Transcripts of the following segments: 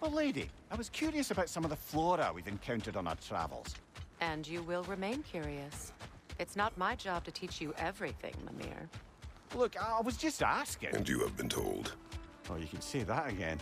Well, lady, I was curious about some of the flora we've encountered on our travels. And you will remain curious. It's not my job to teach you everything, Mimir. Look, I was just asking. And you have been told. Oh, you can say that again.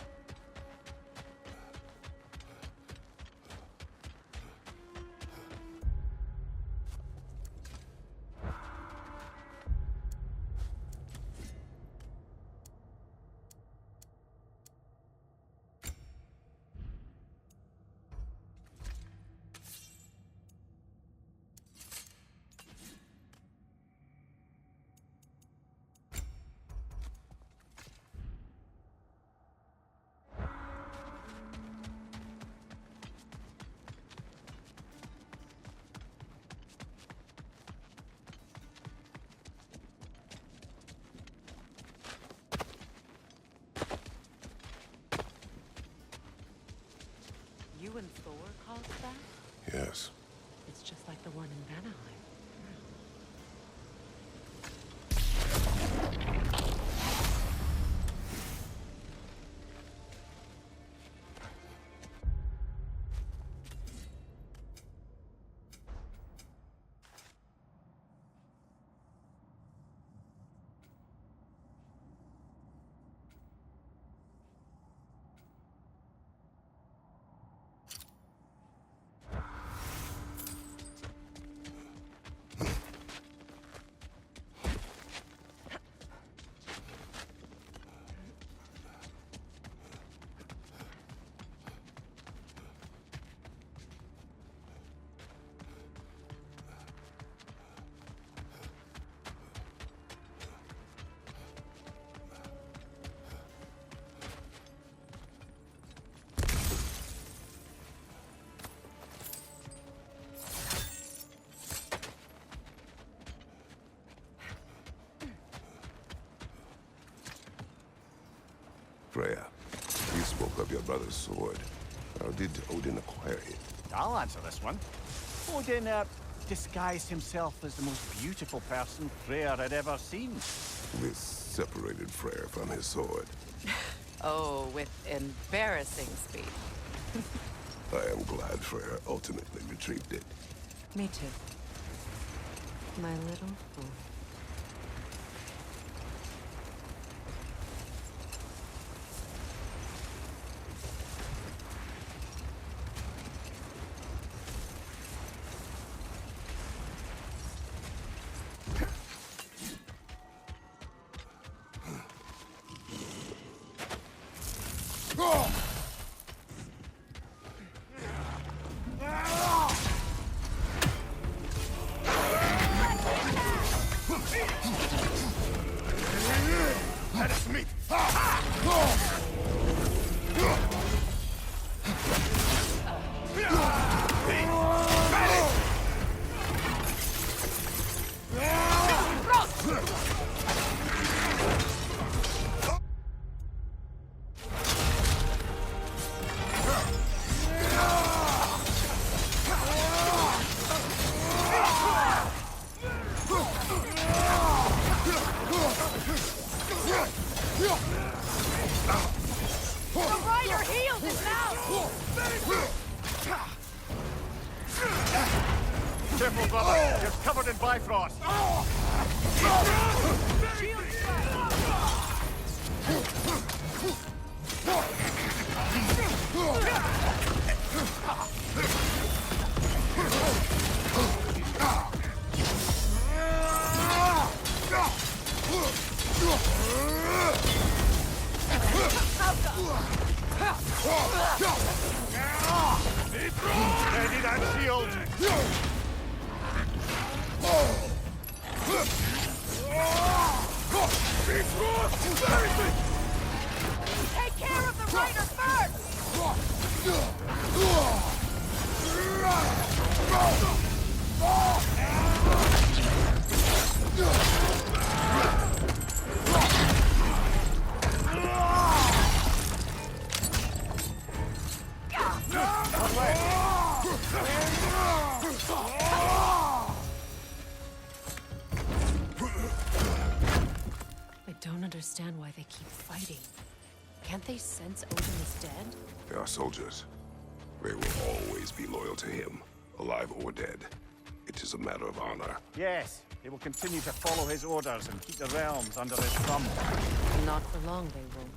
You and Thor caused that? Yes. It's just like the one in Vanaheim. Freya, you spoke of your brother's sword. How did Odin acquire it? I'll answer this one. Odin, disguised himself as the most beautiful person Freyr had ever seen. This separated Freyr from his sword. Oh, with embarrassing speed. I am glad Freyr ultimately retrieved it. Me too. My little fool. Let us meet! Careful, brother. You're covered in Bifrost. Ready that shield. Take care of the rider first! I don't understand why they keep fighting. Can't they sense Odin is dead? They are soldiers. They will always be loyal to him, alive or dead. It is a matter of honor. Yes, they will continue to follow his orders and keep the realms under his thumb. Not for long, they won't.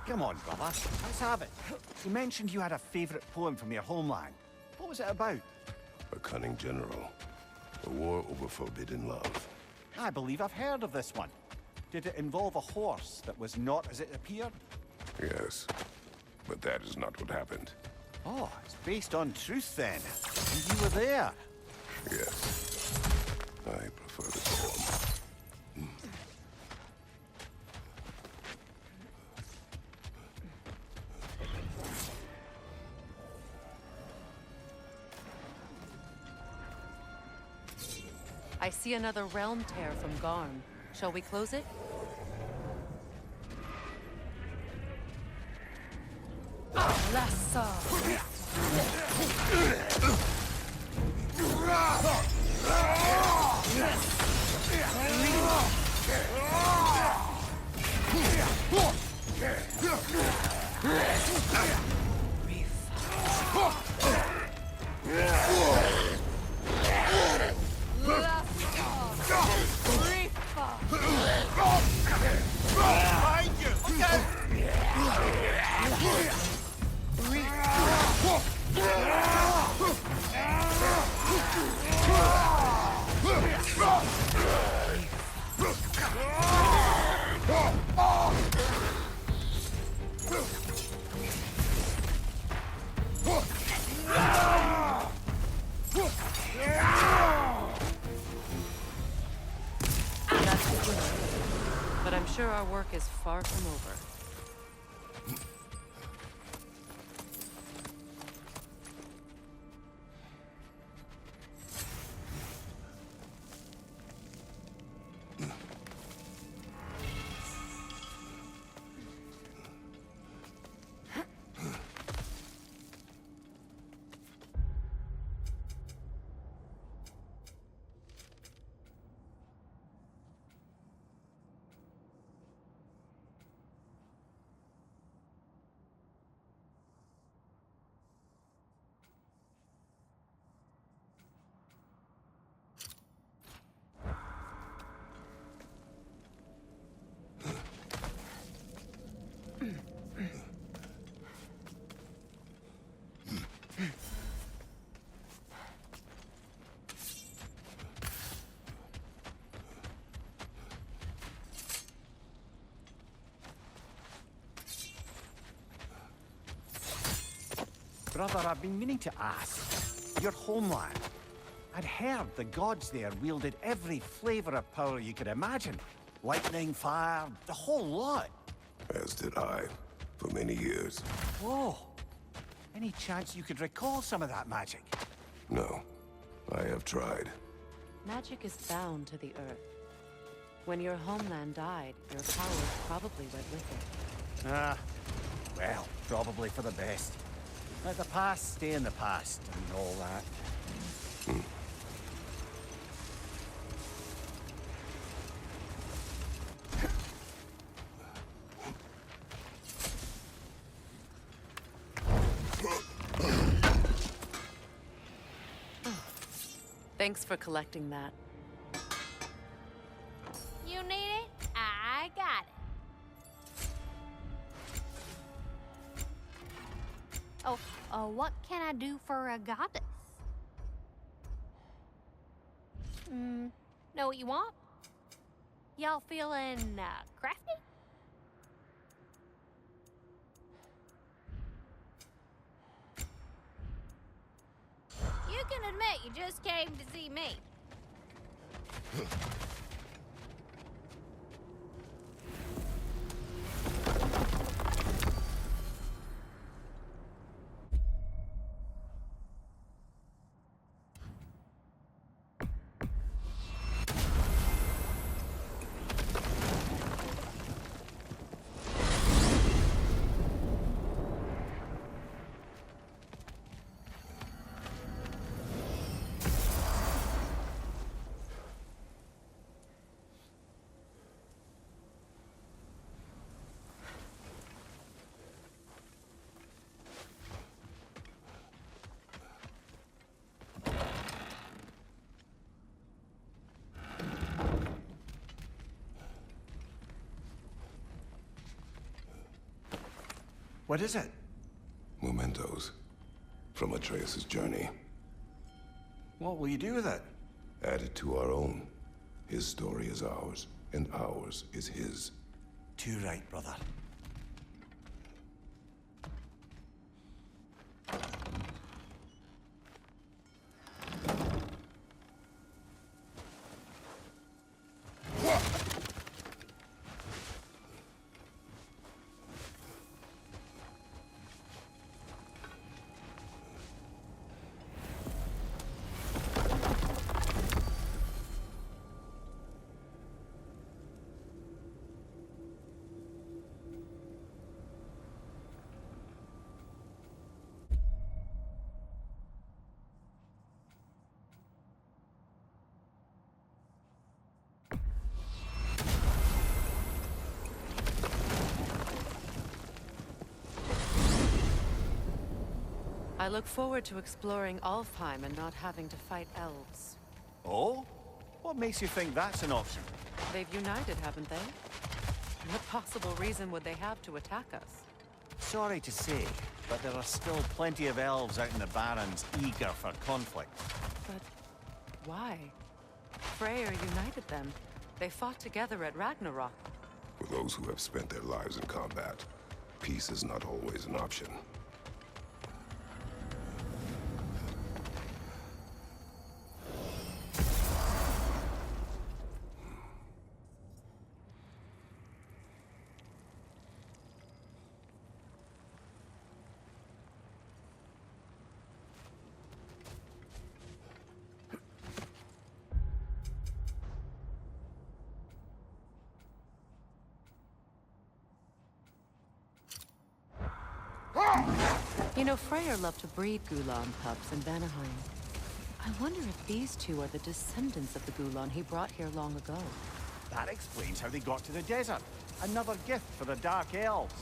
Come on, brother. Let's have it. You mentioned you had a favorite poem from your homeland. What was it about? A cunning general. A war over forbidden love. I believe I've heard of this one. Did it involve a horse that was not as it appeared? Yes. But that is not what happened. Oh, it's based on truth then. And you were there. Yes. I prefer the poem. I see another realm tear from Garm. Shall we close it? Lassa! Behind you! Look out! That's good. But I'm sure our work is far from over. Brother, I've been meaning to ask. Your homeland. I'd heard the gods there wielded every flavor of power you could imagine. Lightning, fire, the whole lot. As did I, for many years. Whoa. Any chance you could recall some of that magic? No, I have tried. Magic is bound to the earth. When your homeland died, your powers probably went with it. Ah, well, probably for the best. Let the past stay in the past and all that. Thanks for collecting that. You need it? I got it. What can I do for a goddess? Know what you want? Y'all feeling, crafty? You can admit you just came to see me. What is it? Mementos from Atreus' journey. What will you do with it? Add it to our own. His story is ours, and ours is his. Too right, brother. I look forward to exploring Alfheim and not having to fight elves. Oh? What makes you think that's an option? They've united, haven't they? What possible reason would they have to attack us? Sorry to say, but there are still plenty of elves out in the Barrens eager for conflict. But why? Freyr united them. They fought together at Ragnarok. For those who have spent their lives in combat, peace is not always an option. You know, Freyr loved to breed Gulan pups in Vanaheim. I wonder if these two are the descendants of the Gulan he brought here long ago. That explains how they got to the desert. Another gift for the Dark Elves.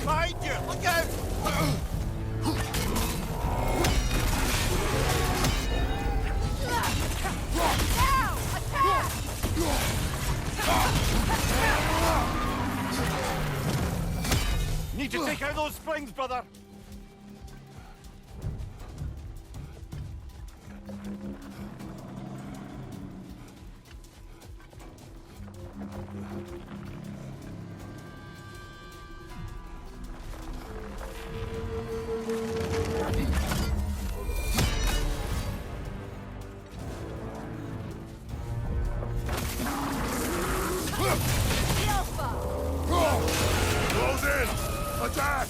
Behind you! Look out! Now! Attack! Need to take out those springs, brother! Close in! Attack!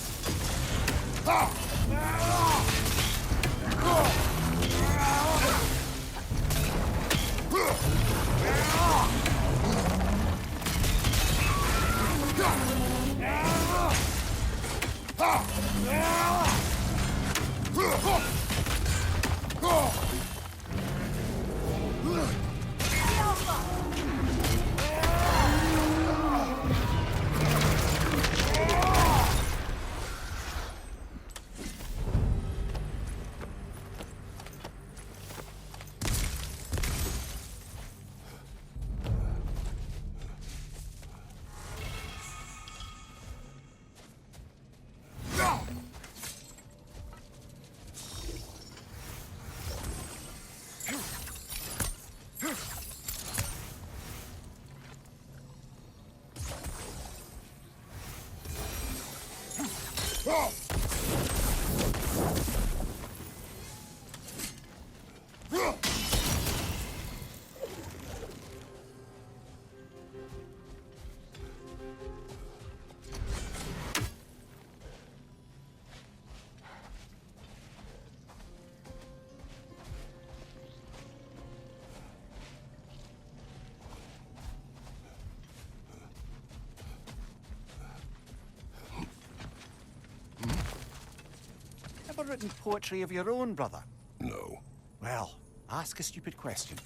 Ever written poetry of your own, brother? No. Well, ask a stupid question.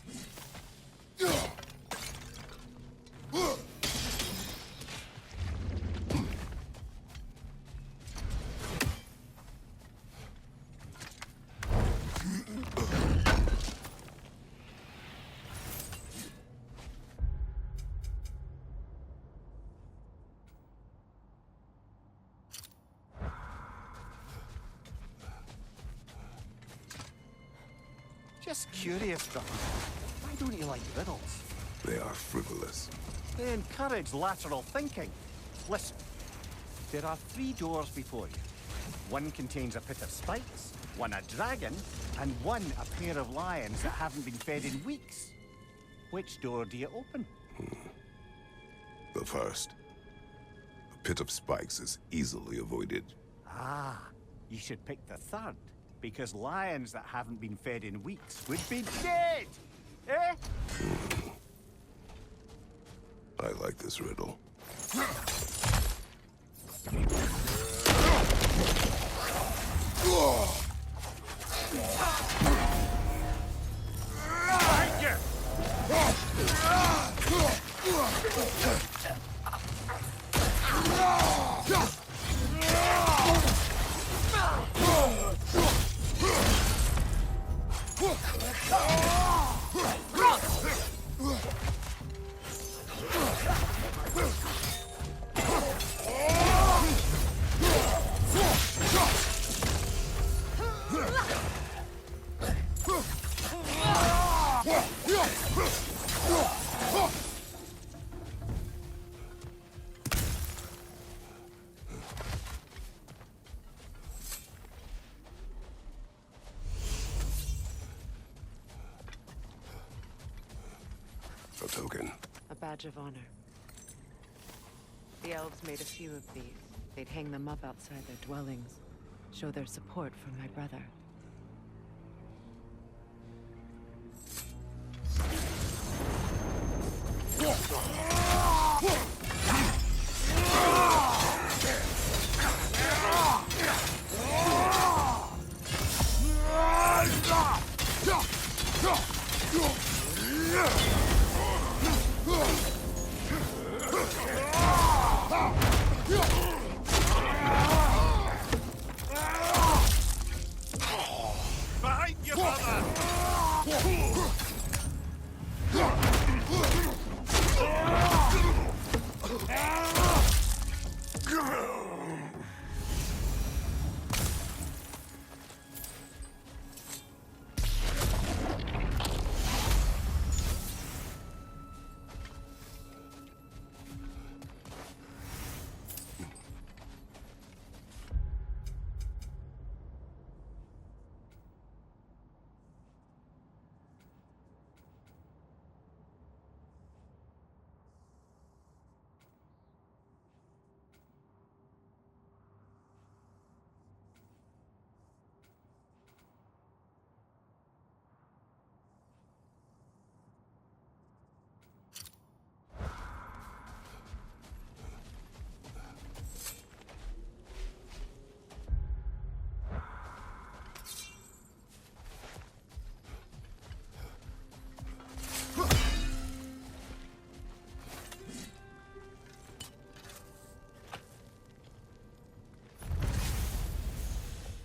Just curious, brother. Why don't you like riddles? They are frivolous. They encourage lateral thinking. Listen, there are 3 doors before you. One contains a pit of spikes, one a dragon, and one a pair of lions that haven't been fed in weeks. Which door do you open? The first. The pit of spikes is easily avoided. Ah, you should pick the third, because lions that haven't been fed in weeks would be dead! Eh? I like this riddle. Behind you! A token. A badge of honor. The elves made a few of these. They'd hang them up outside their dwellings. Show their support for my brother.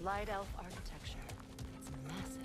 Light elf architecture. It's massive.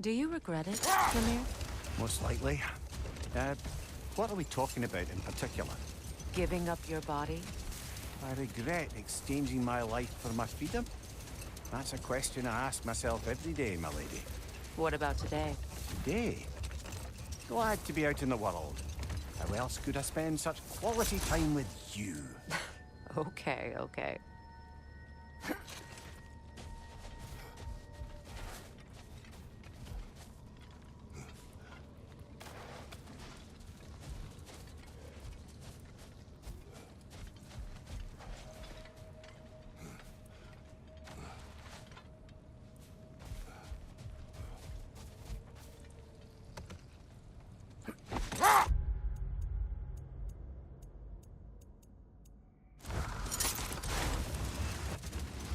Do you regret it, Lemire? Most likely. What are we talking about in particular? Giving up your body? I regret exchanging my life for my freedom? That's a question I ask myself every day, my lady. What about today? Today? Glad to be out in the world. How else could I spend such quality time with you? Okay, okay.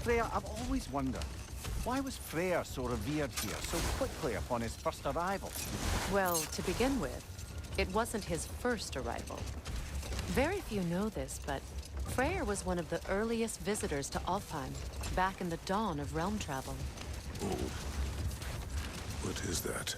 Freya, I've always wondered, why was Freyr so revered here so quickly upon his first arrival? Well, to begin with, it wasn't his first arrival. Very few know this, but Freyr was one of the earliest visitors to Alfheim, back in the dawn of realm travel. Oh. What is that?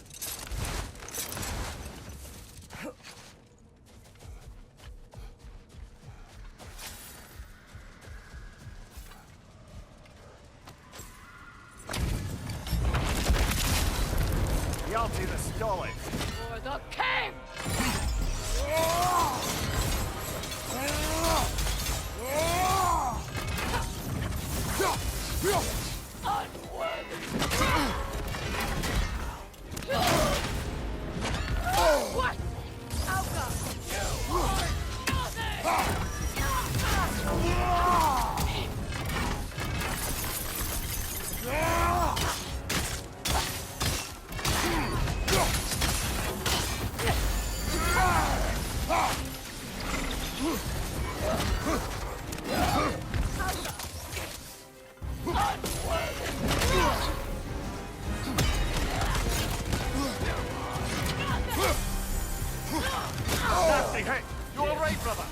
Yalti the Stolid! For the king! What? Alka! You are Nasty hit! You alright, brother?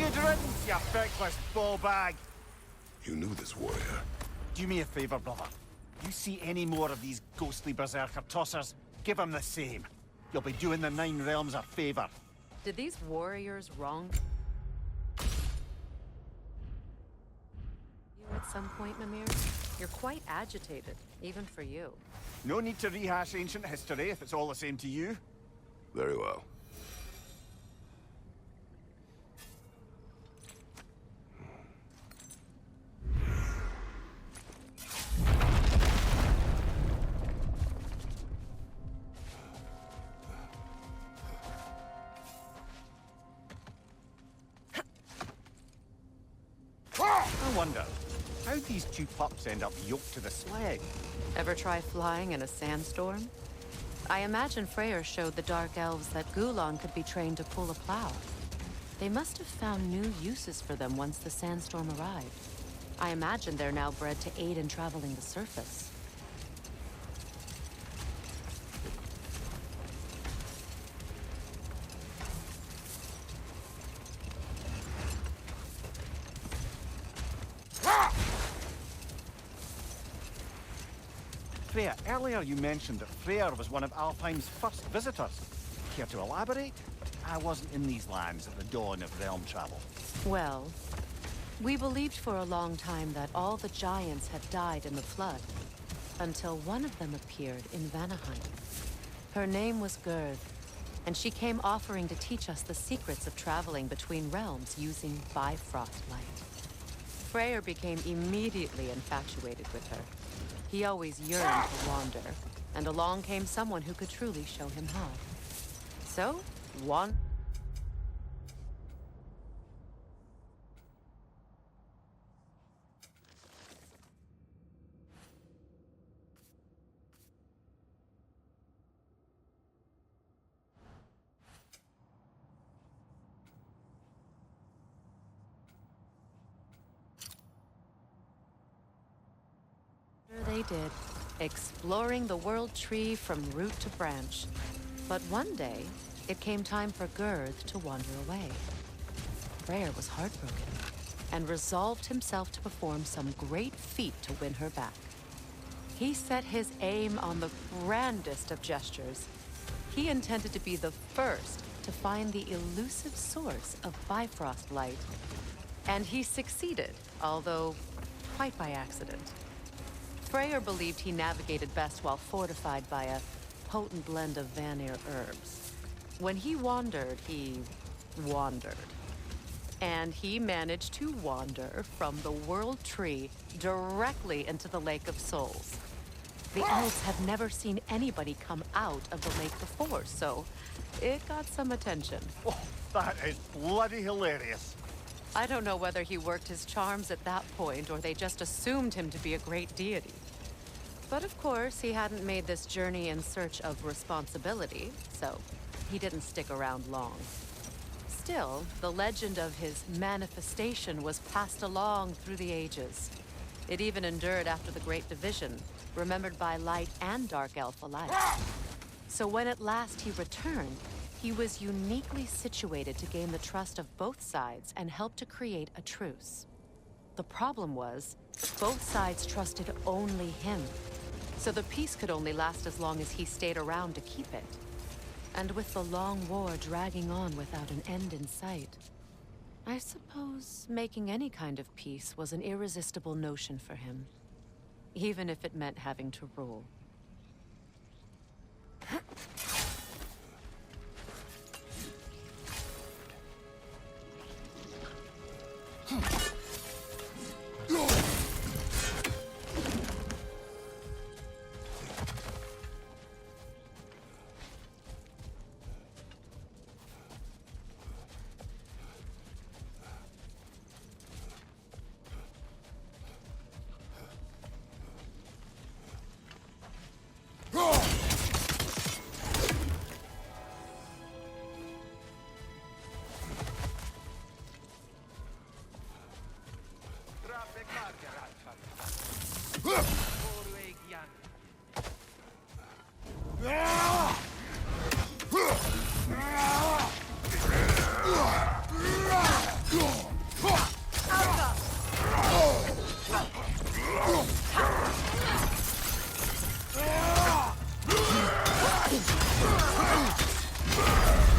Good riddance, you feckless ball bag. You knew this warrior. Do me a favor, brother. You see any more of these ghostly berserker tossers, give them the same. You'll be doing the Nine Realms a favor. Did these warriors wrong you at some point, Mimir? You're quite agitated, even for you. No need to rehash ancient history if it's all the same to you. Very well. I wonder, how'd these two pups end up yoked to the sled? Ever try flying in a sandstorm? I imagine Freyr showed the Dark Elves that Gulon could be trained to pull a plow. They must have found new uses for them once the sandstorm arrived. I imagine they're now bred to aid in traveling the surface. Freya, earlier you mentioned that Freyr was one of Alfheim's first visitors. Care to elaborate? I wasn't in these lands at the dawn of realm travel. Well, we believed for a long time that all the giants had died in the flood, until one of them appeared in Vanaheim. Her name was Gerd, and she came offering to teach us the secrets of traveling between realms using Bifrost light. Freyr became immediately infatuated with her. He always yearned to wander, and along came someone who could truly show him how. So, they did, exploring the world tree from root to branch. But one day, it came time for Girth to wander away. Freyr was heartbroken, and resolved himself to perform some great feat to win her back. He set his aim on the grandest of gestures. He intended to be the first to find the elusive source of Bifrost light. And he succeeded, although quite by accident. Freyr believed he navigated best while fortified by a potent blend of Vanir herbs. When he wandered, he wandered. And he managed to wander from the World Tree directly into the Lake of Souls. The elves have never seen anybody come out of the lake before, so it got some attention. Oh, that is bloody hilarious. I don't know whether he worked his charms at that point or they just assumed him to be a great deity. But of course, he hadn't made this journey in search of responsibility, so he didn't stick around long. Still, the legend of his manifestation was passed along through the ages. It even endured after the Great Division, remembered by Light and Dark Elf alike. So when at last he returned, he was uniquely situated to gain the trust of both sides and help to create a truce. The problem was, both sides trusted only him. So the peace could only last as long as he stayed around to keep it. And with the long war dragging on without an end in sight, I suppose making any kind of peace was an irresistible notion for him. Even if it meant having to rule.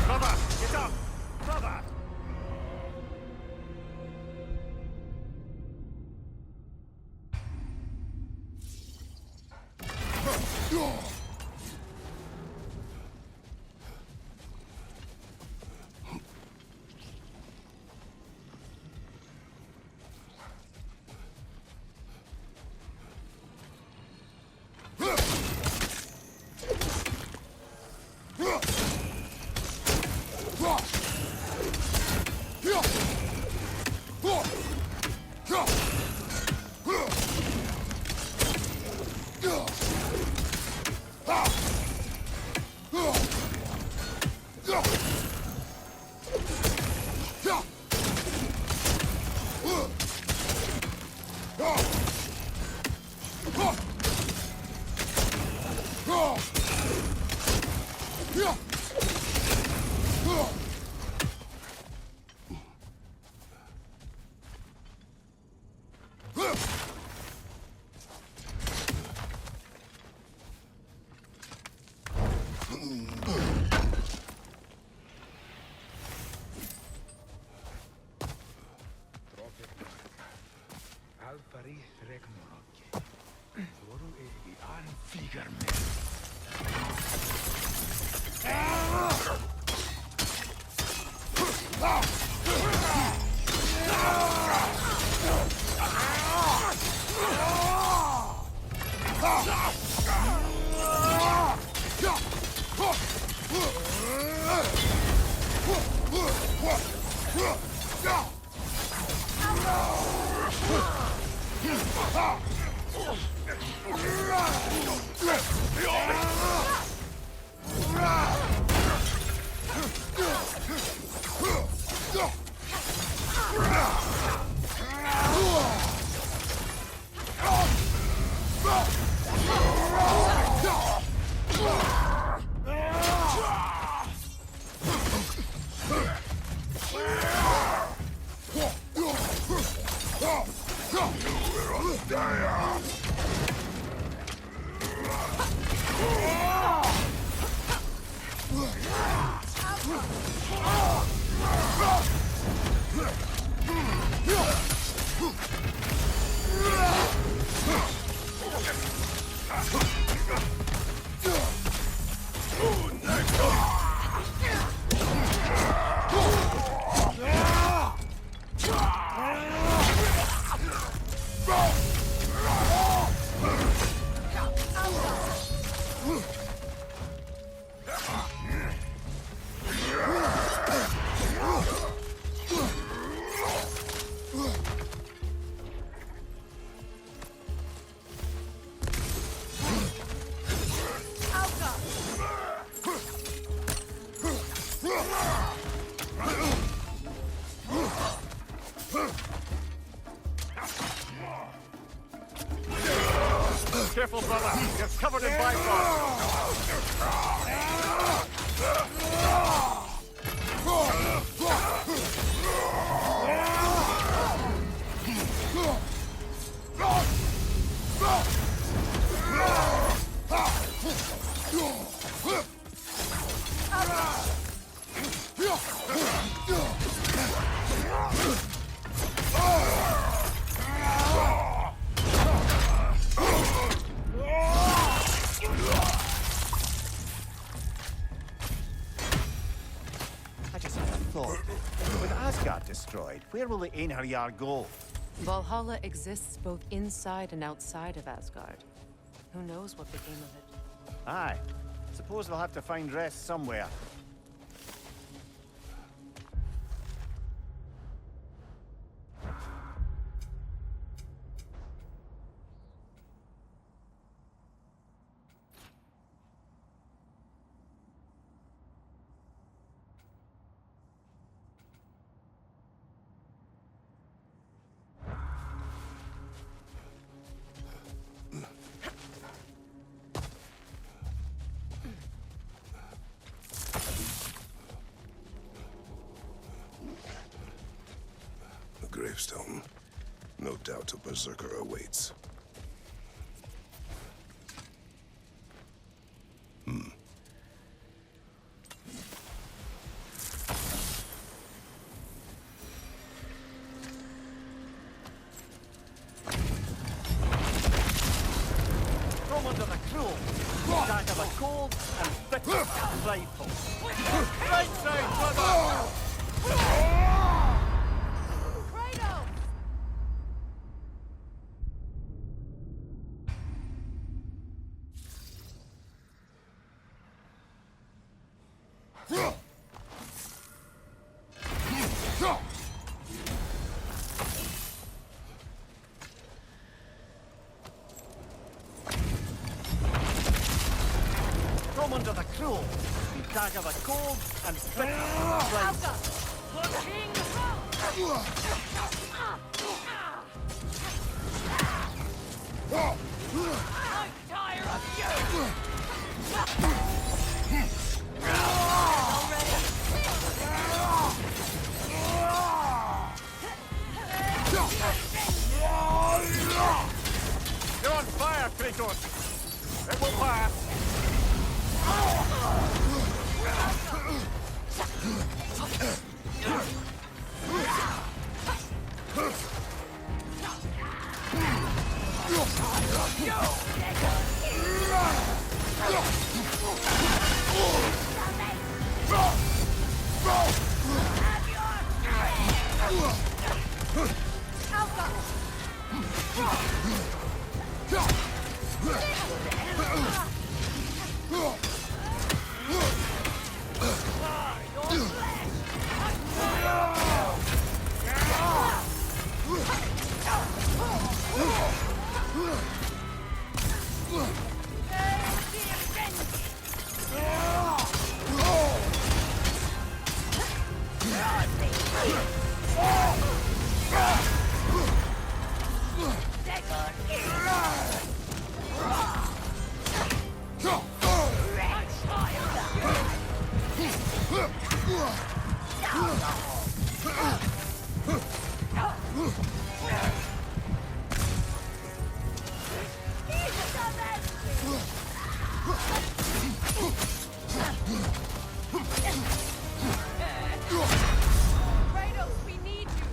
Brother, get up! Brother! War Ragnarok. Voru í anflýgar með. Careful, brother. You're covered in bifrost. I just had a thought. With Asgard destroyed, where will the Einherjar go? Valhalla exists both inside and outside of Asgard. Who knows what became of it? Aye. Suppose they'll have to find rest somewhere. gravestone. No doubt a berserker awaits. From under the cruel, dagger the cold, and bitter rifle. Right side, brother! Kratos! From under the cruel, dagger the cold, and bitter rifle. I'm tired of you! You're on fire, Kratos! It will pass! Kratos, we need you!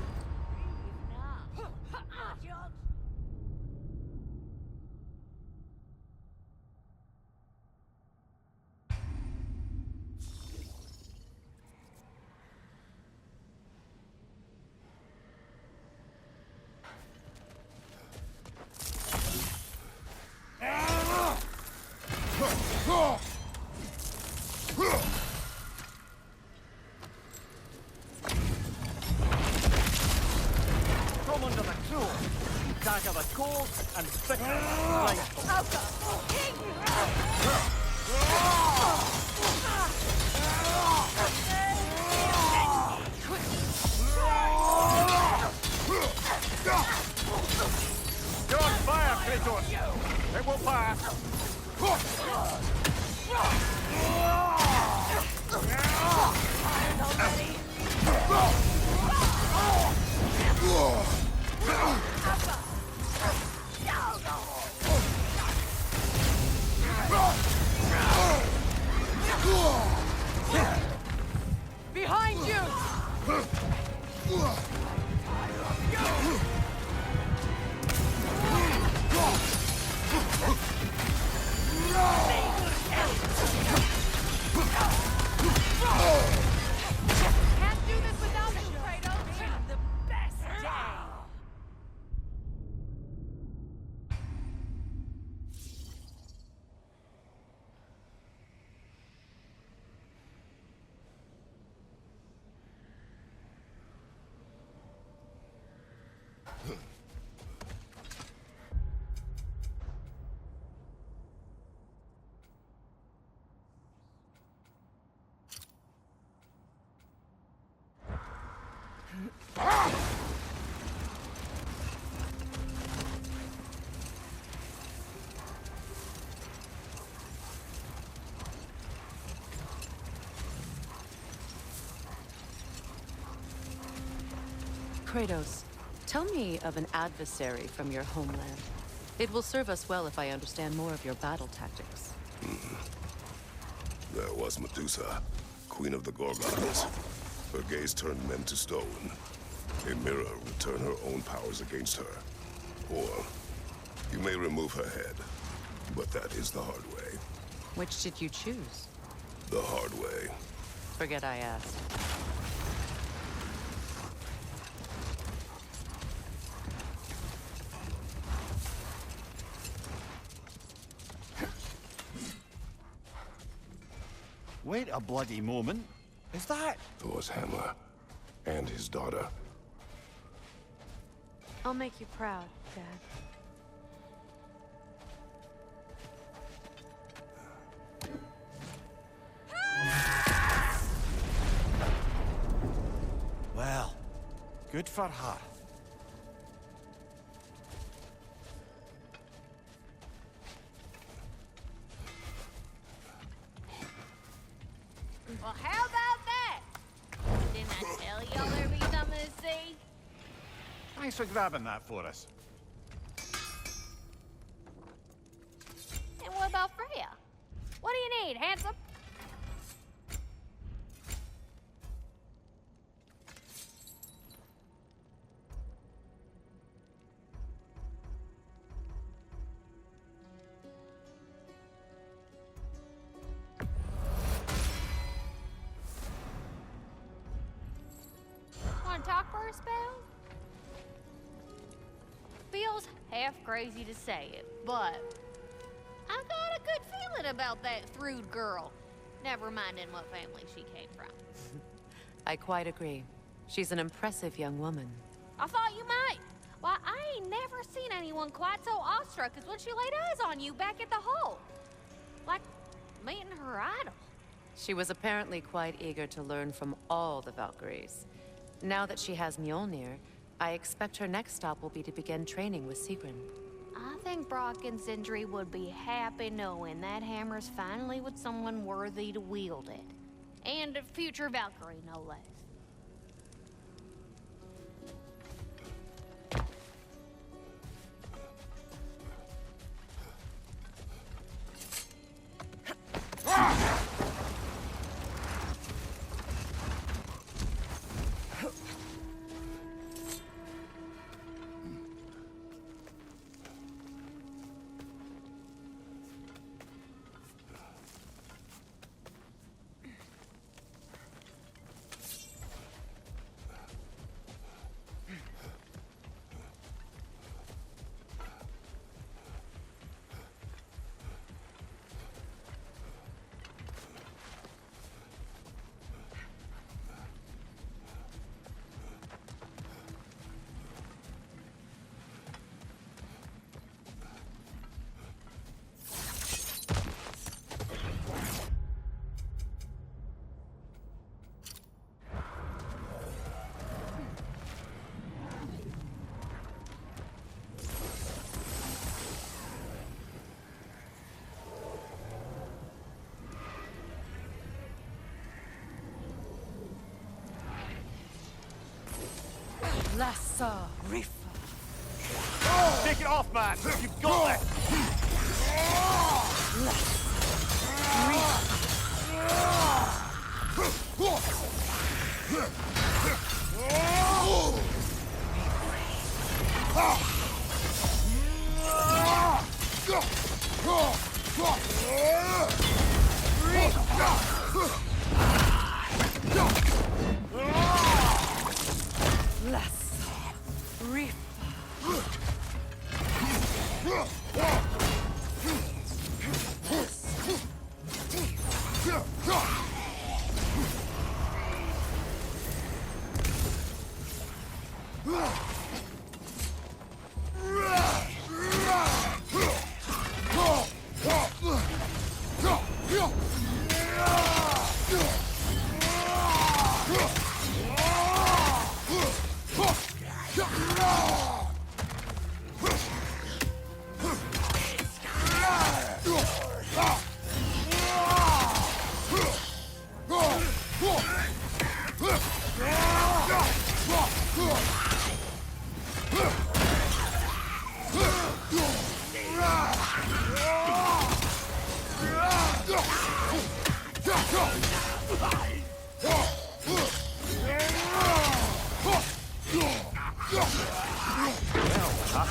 From under the cruel, dagger the cold, and bitter rifle. You're on fire, Kratos! It will pass! Behind you! Can't do this without you, Kratos! The best day! Kratos, Tell me of an adversary from your homeland. It will serve us well if I understand more of your battle tactics. There was Medusa, queen of the Gorgons. Her gaze turned men to stone. A mirror would turn her own powers against her. Or, you may remove her head, but that is the hard way. Which did you choose? The hard way. Forget I asked. Wait a bloody moment. Is that? Thor's hammer. And his daughter. I'll make you proud, Dad. Well, good for her. Well, how about that? Didn't I tell y'all there'd be something to see? Thanks for grabbing that for us. And what about Freya? What do you need, handsome? Want to talk for a spell? Feels half crazy to say it, but I got a good feeling about that Thrud girl. Never minding what family she came from. I quite agree. She's an impressive young woman. I thought you might. Why, I ain't never seen anyone quite so awestruck as when she laid eyes on you back at the hole. Like meeting her idol. She was apparently quite eager to learn from all the Valkyries. Now that she has Mjolnir, I expect her next stop will be to begin training with Sigrun. I think Brock and Sindri would be happy knowing that hammer's finally with someone worthy to wield it. And a future Valkyrie, no less. Lassa Rifa. Take it off, man! You've got this!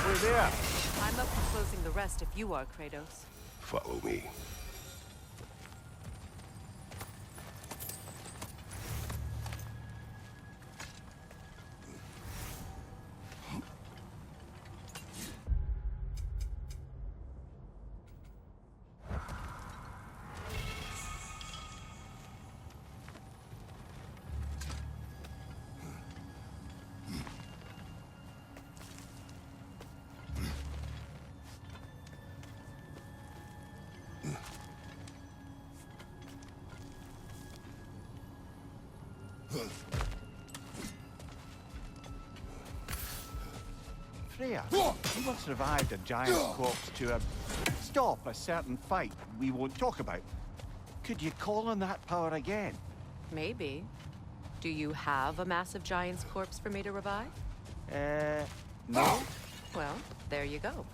halfway there. I'm up for closing the rest if you are, Kratos. Follow me. Freya, you once revived a giant corpse to stop a certain fight we won't talk about. Could you call on that power again? Maybe. Do you have a massive giant's corpse for me to revive? No? Well, there you go.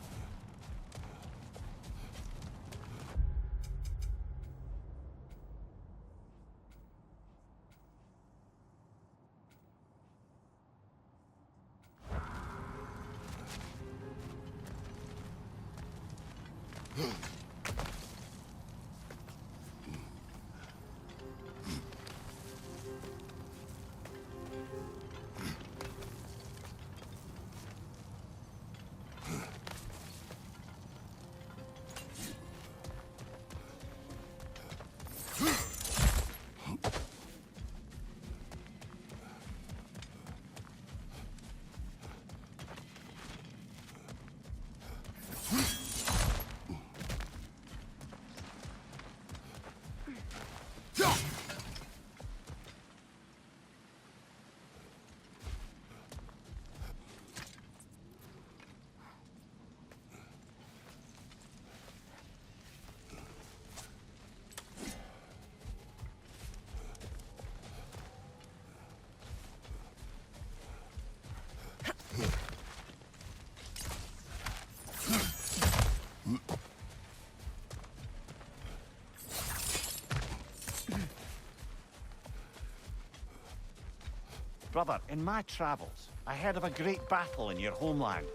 Brother, in my travels, I heard of a great battle in your homeland,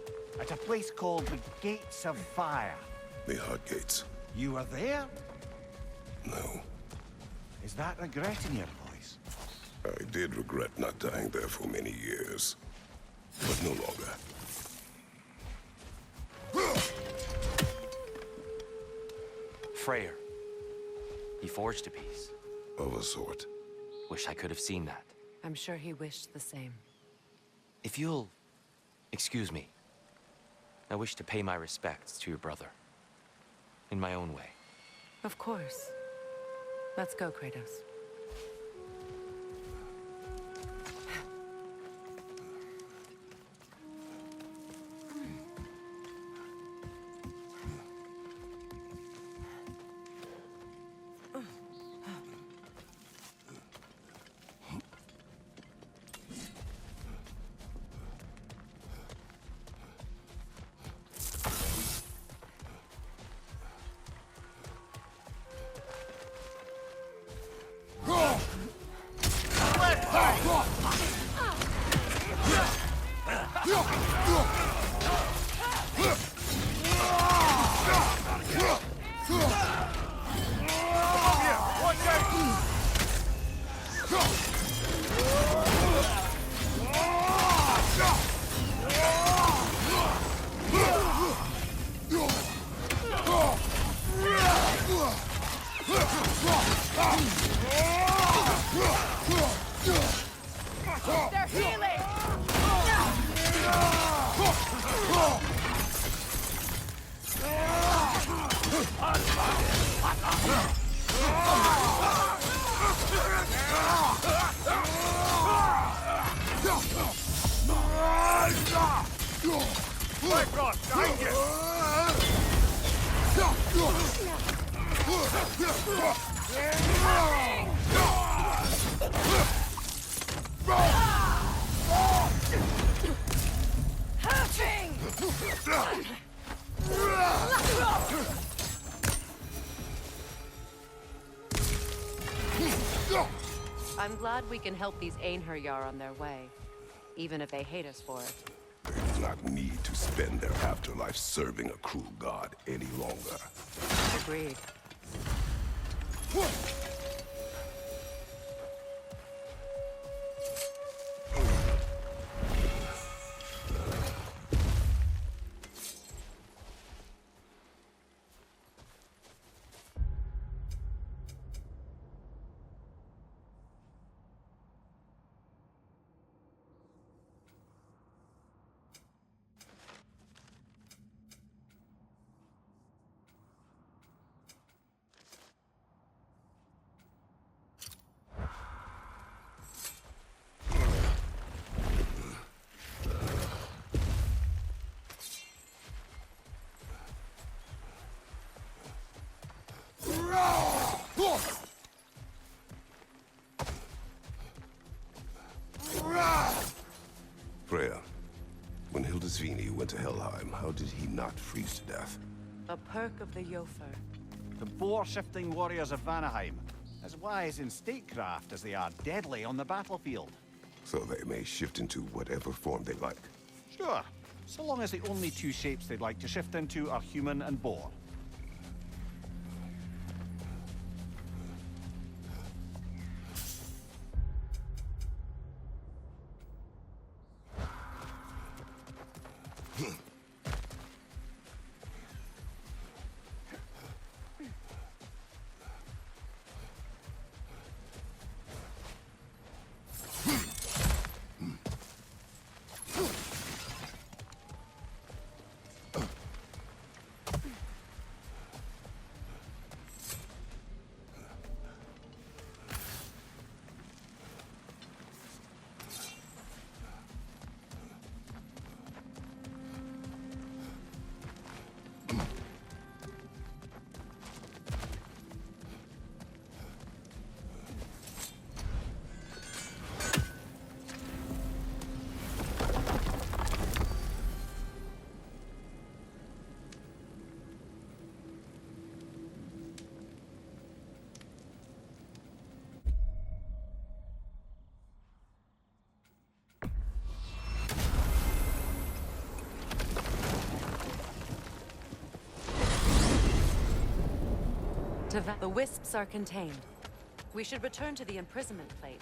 at a place called the Gates of Fire. The Hot Gates. You were there? No. Is that regret in your voice? I did regret not dying there for many years. But no longer. Freyr. He forged a piece. Of a sort. Wish I could have seen that. I'm sure he wished the same. If you'll excuse me, I wish to pay my respects to your brother. In my own way. Of course. Let's go, Kratos. They're healing! I'm glad we can help these Einherjar on their way, even if they hate us for it. They do not need to see spend their afterlife serving a cruel god any longer. Agreed. Freya, when Hildisvini went to Helheim, how did he not freeze to death? A perk of the Jofer. The boar-shifting warriors of Vanaheim, as wise in statecraft as they are deadly on the battlefield. So they may shift into whatever form they like. Sure, so long as the only two shapes they'd like to shift into are human and boar. The wisps are contained. We should return to the imprisonment plate.